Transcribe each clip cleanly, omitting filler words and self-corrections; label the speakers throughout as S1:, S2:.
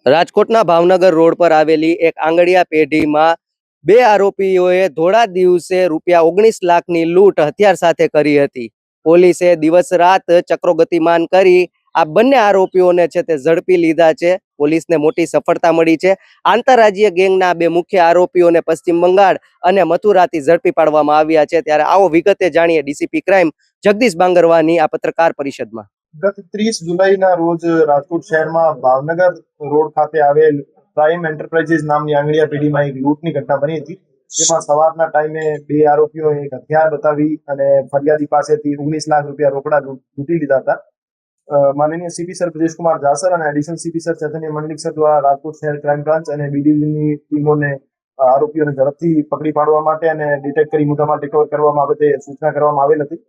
S1: રાજકોટના ભાવનગર રોડ પર આવેલી એક આંગડિયા પેઢીમાં બે આરોપીઓએ ધોળા દિવસે ₹19 લાખની લૂંટ હથિયાર સાથે કરી હતી. પોલીસે દિવસ રાત ચક્રો ગતિમાન કરી આ બંને આરોપીઓને છે તે ઝડપી લીધા છે. પોલીસને મોટી સફળતા મળી છે. આંતરરાજ્ય ગેંગના બે મુખ્ય આરોપીઓને પશ્ચિમ બંગાળ અને મથુરાથી ઝડપી પાડવામાં આવ્યા છે. ત્યારે આવો વિગતે જાણીએ ડીસીપી ક્રાઇમ જગદીશ બાંગરવાની આ પત્રકાર પરિષદમાં.
S2: ગત 30 જુલાઈના રોજ રાજકોટ શહેરમાં ભાવનગર રોડ ખાતે આવેલ પ્રાઇમ એન્ટરપ્રાઇઝીસ નામની આંગડિયા પેઢીમાં એક લૂંટની ઘટના બની હતી, જેમાં સવારના ટાઈમે બે આરોપીઓએ એક હથિયાર બતાવી અને ફરિયાદી પાસેથી 19 લાખ રૂપિયા રોકડા લૂંટી લીધા હતા. માનનીય સીપી સર બ્રિજેશકુમાર જાસર અને એડિશનલ સીપી સર ચૈતન્ય મંડલિક સર દ્વારા રાજકોટ શહેર ક્રાઇમ બ્રાન્ચ અને બી ડિવિઝનની ટીમોને આરોપીઓને ઝડપથી પકડી પાડવા માટે અને ડિટેક્ટ કરી મુદ્દામાલ રિકવર કરવા બાબતે સૂચના કરવામાં આવેલ હતી.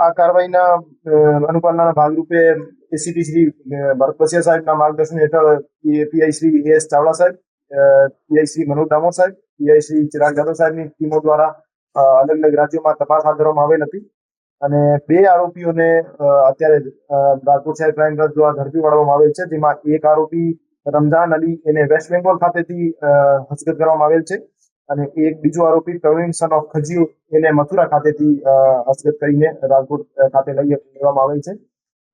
S2: આ કાર્યવાહીના અનુપાલનના ભાગરૂપે એસીપી શ્રી ભરત બસિયા સાહેબના માર્ગદર્શન હેઠળ પીઆઈ શ્રી એસ ચાવડા સાહેબ, પીઆઈ શ્રી મનોજ ડામોર સાહેબ, પીઆઈ શ્રી ચિરાગ જાદવ સાહેબની ટીમો દ્વારા અલગ અલગ રાજ્યોમાં તપાસ હાથ ધરવામાં આવેલ હતી અને બે આરોપીઓને અત્યારે રાજકોટ શહેર ક્રાઇમ બ્રાન્ચ દ્વારા ઝડપી પાડવામાં આવેલ છે, જેમાં એક આરોપી રમઝાન અલી એને વેસ્ટ બેંગોલ ખાતેથી હસ્તગત કરવામાં આવેલ છે અને એક બીજો આરોપી પ્રવીણ સન ઓફ ખજીઓ એને મથુરા ખાતેથી હસ્તગત કરીને રાજકોટ ખાતે લઈ જવામાં આવેલ છે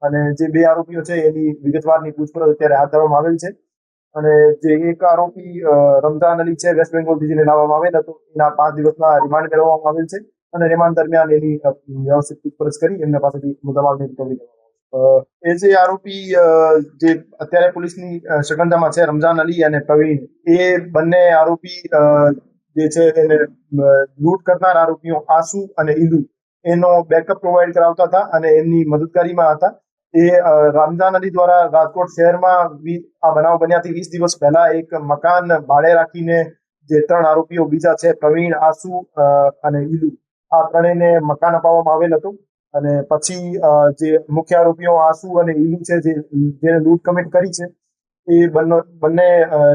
S2: અને જે બે આરોપીઓ છે એની વિગતવારની પૂછપરછ અત્યારે હાથ ધરવામાં આવેલ છે અને જે એક આરોપી રમઝાન અલી છે વેસ્ટ બેંગોલથી જેને લાવવામાં આવેલ હતો, એના 5 દિવસના રિમાન્ડ મેળવવામાં આવેલ છે અને રિમાન્ડ દરમિયાન એની વ્યવસ્થિત પૂછપરછ કરી એમના પાસેથી મુદ્દામાલની રિકવરી કરવામાં એ જે આરોપી જે અત્યારે પોલીસની શકંજામાં છે રમઝાન અલી અને પ્રવીણ, એ બંને આરોપી જે છે એને લૂંટ કરનાર આરોપીઓ આસુ અને ઈલુ એનો બેકઅપ પ્રોવાઈડ કરાવતા હતા અને એમની મદદગારીમાં હતા. એ રમઝાન અલી દ્વારા રાજકોટ શહેરમાં આ બનાવ બન્યાથી 20 દિવસ પહેલા એક મકાન ભાડે રાખીને જે 3 આરોપીઓ બીજા છે પ્રવીણ, આસુ અને ઈલુ, આ ત્રણેયને મકાન અપાવવામાં આવેલ હતું અને પછી જે મુખ્ય આરોપીઓ આસુ અને ઈલુ છે જેને લૂંટ કમિટ કરી છે એ બંને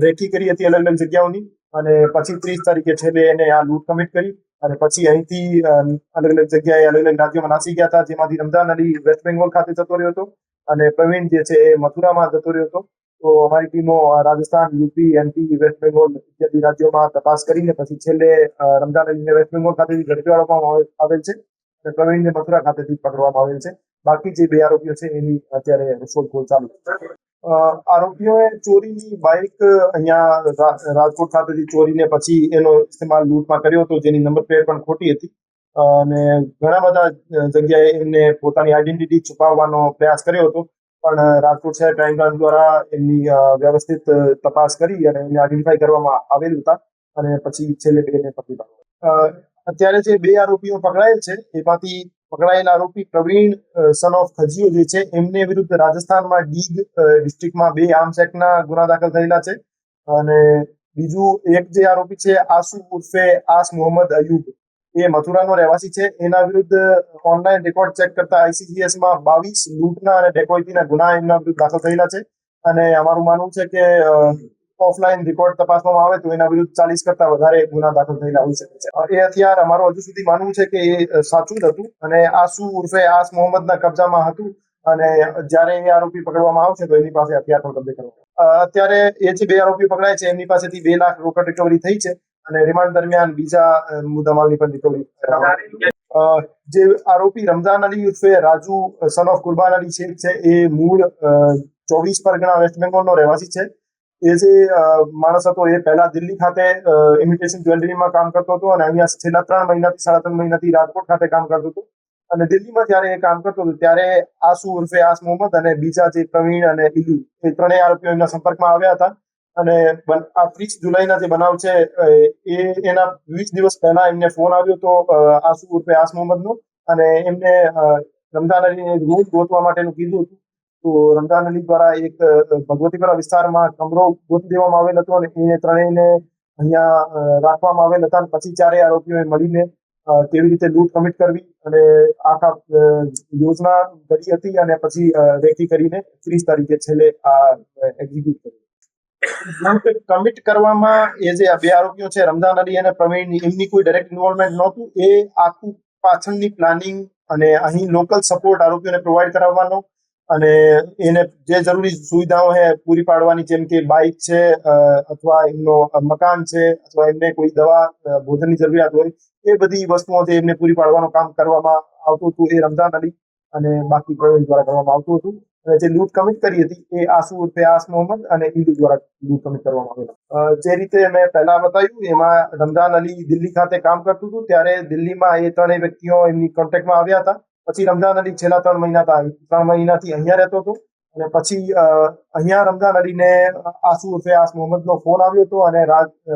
S2: રેકી કરી હતી અલગ અલગ જગ્યાઓની અને પછી 30 તારીખે છેલ્લે એને આ લૂંટ કમિટ કરી અને પછી અહીંથી અલગ અલગ જગ્યાએ અલગ અલગ રાજ્યોમાં નાસી ગયા હતા, જેમાંથી રમઝાન અલી વેસ્ટ બેંગોલ ખાતે જતો રહ્યો હતો અને પ્રવીણ જે છે એ મથુરામાં જતો રહ્યો હતો. તો અમારી ટીમો રાજસ્થાન, યુપી, એમપી, વેસ્ટ બેંગોલ ઇત્યાદિ રાજ્યોમાં તપાસ કરીને પછી છેલ્લે રમઝાન અલીને વેસ્ટ બેંગોલ ખાતેથી ઝડપી પાડવામાં આવેલ છે અને પ્રવીણને મથુરા ખાતેથી પકડવામાં આવેલ છે. બાકી જે બે આરોપીઓ છે એની અત્યારે શોધખોળ ચાલુ છે. આરોપીઓએ ચોરીની બાઇક અહીંયા રાજકોટ ખાતેથી ચોરીને પછી એનો ઇસ્તેમાલ લૂંટમાં કર્યો હતો, જેની નંબર પ્લેટ પણ ખોટી હતી અને ઘણા બધા જગ્યાએ એમને પોતાની આઈડેન્ટિટી છુપાવવાનો પ્રયાસ કર્યો હતો, પણ રાજકોટ શહેર ક્રાઇમ બ્રાન્ચ દ્વારા એમની વ્યવસ્થિત તપાસ કરી અને એમને આઈડેન્ટિફાઈ કરવામાં આવેલ હતા અને પછી છેલ્લે બેને પકડી પાડ્યા. અત્યારે જે બે આરોપીઓ પકડાયેલ છે એમાંથી પકડાયેલા આરોપી પ્રવીણ સન ઓફ ખજીઓ જે છે એમને વિરુદ્ધ રાજસ્થાનમાં ડીગ ડિસ્ટ્રિક્ટમાં 2 આર્મ્સ એક્ટના ગુના દાખલ થયેલા છે અને બીજું એક જે આરોપી છે આસુ ઉર્ફે આસ મોહમ્મદ અયુબ, એ મથુરાનો રહેવાસી છે. એના વિરુદ્ધ ઓનલાઈન રેકોર્ડ ચેક કરતા ICGS માં 22 લૂંટના અને ડેકોઇટીના ગુના એમના વિરુદ્ધ દાખલ થયેલા છે અને અમારું માનવું છે કે ઓફલાઈન રેકોર્ડ તપાસવામાં આવે તો એના વિરુદ્ધ 40 કરતા વધારે ગુના દાખલ થયેલા હોઈ શકે છે. એ હથિયાર અમારું હજુ સુધી માનવું છે કે એ સાચું જ હતું અને આસુ ઉર્ફે આસ મોહમ્મદના કબજામાં હતું અને જ્યારે એ આરોપી પકડવામાં આવશે તો એની પાસે હથિયાર પણ કબજે કરવામાં. અત્યારે એ જે બે આરોપીઓ પકડાય છે એમની પાસેથી 2 લાખ રોકડ રિકવરી થઈ છે અને રિમાન્ડ દરમિયાન બીજા મુદ્દામાલની પણ રિકવરી. જે આરોપી રમઝાન અલી ઉર્ફે રાજુ સન ઓફ કુરબાન અલી શેખ છે એ મૂળ 24 પરગણા વેસ્ટ બેંગોલનો રહેવાસી છે. એ જે માણસ હતો એ પહેલા દિલ્હી ખાતે ઇમિટેશન જ્વેલરીમાં કામ કરતો હતો અને અહીંયા છેલ્લા 3 મહિનાથી 3.5 મહિનાથી રાજકોટ ખાતે કામ કરતો હતો અને દિલ્હીમાં જયારે એ કામ કરતો હતો ત્યારે આસુ ઉર્ફે આસ મોહમ્મદ અને બીજા જે પ્રવીણ અને ઈલુ, એ ત્રણેય આરોપીઓ એમના સંપર્કમાં આવ્યા હતા અને આ 30 જુલાઈના જે બનાવ છે એના 20 દિવસ પહેલા એમને ફોન આવ્યો હતો આસુ ઉર્ફે આસ મોહમ્મદનો અને એમને રમઝાન અલીને રૂમ ગોતવા માટેનું કીધું હતું. તો રમઝાન અલી દ્વારા એક ભગવતીપુરા વિસ્તારમાં કમરો ગોતી દેવામાં આવેલ હતો અને એ ત્રણેયને અહીંયા રાખવામાં આવેલ હતા. પછી 4 આરોપીઓએ મળીને કેવી રીતે લૂંટ કમિટ કરવી અને આખા યોજના ઘડી હતી અને પછી રેકી કરીને 30 તારીખે છેલ્લે આ એક્ઝિક્યુટ કરી. લૂંટ કમિટ કરવામાં એ જે બે આરોપીઓ છે રમઝાન અલી અને પ્રવીણ, એમની કોઈ ડાયરેક્ટ ઇન્વોલ્વમેન્ટ નહોતું. એ આખું પાછળની પ્લાનિંગ અને અહીં લોકલ સપોર્ટ આરોપીઓને પ્રોવાઈડ કરાવવાનો અને એને જે જરૂરી સુવિધાઓ છે પૂરી પાડવાની, જેમ કે બાઇક છે, અથવા એમનો મકાન છે, અથવા એમને કોઈ દવા ભોજનની જરૂરિયાત હોય, એ બધી વસ્તુઓ છે એમને પૂરી પાડવાનું કામ કરવામાં આવતું હતું. એ રમઝાન અલી અને બાકી પ્રવીણ દ્વારા કરવામાં આવતું હતું. અને જે લૂંટ કમિટ કરી હતી એ આસુ ઉર્ફે આસ મોહમ્મદ અને ઈદુ દ્વારા લૂંટ કમિટ કરવામાં આવેલા. જે રીતે મેં પહેલા બતાવ્યું એમાં રમઝાન અલી દિલ્હી ખાતે કામ કરતું હતું, ત્યારે દિલ્હીમાં એ ત્રણેય વ્યક્તિઓ એમની કોન્ટેક્ટમાં આવ્યા હતા. પછી રમઝાન અલી છેલ્લા 3 મહિનાથી અહીંયા રહેતો હતો. અને પછી અહીંયા રમઝાન અલીને આસુ ઉર્ફે આસ મોહમ્મદનો ફોન આવ્યો હતો અને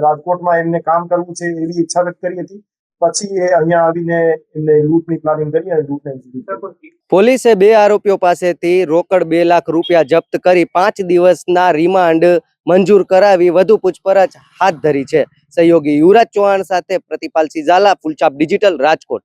S2: રાજકોટમાં એમને કામ કરવું છે એવી ઈચ્છા વ્યક્ત કરી હતી. પછી એ અહીંયા આવીને એમને લૂંટની પ્લાનિંગ કરી અને લૂંટને execute કરી.
S1: પોલીસે 2 આરોપીઓ પાસેથી રોકડ 2 લાખ રૂપિયા જપ્ત કરી 5 દિવસના રિમાન્ડ મંજૂર કરાવી વધુ પૂછપરછ હાથ ધરી છે. સહયોગી યુવરાજ ચૌહાણ સાથે પ્રતિપાલસિંહ ઝાલા, ફૂલછાપ ડિજિટલ, રાજકોટ.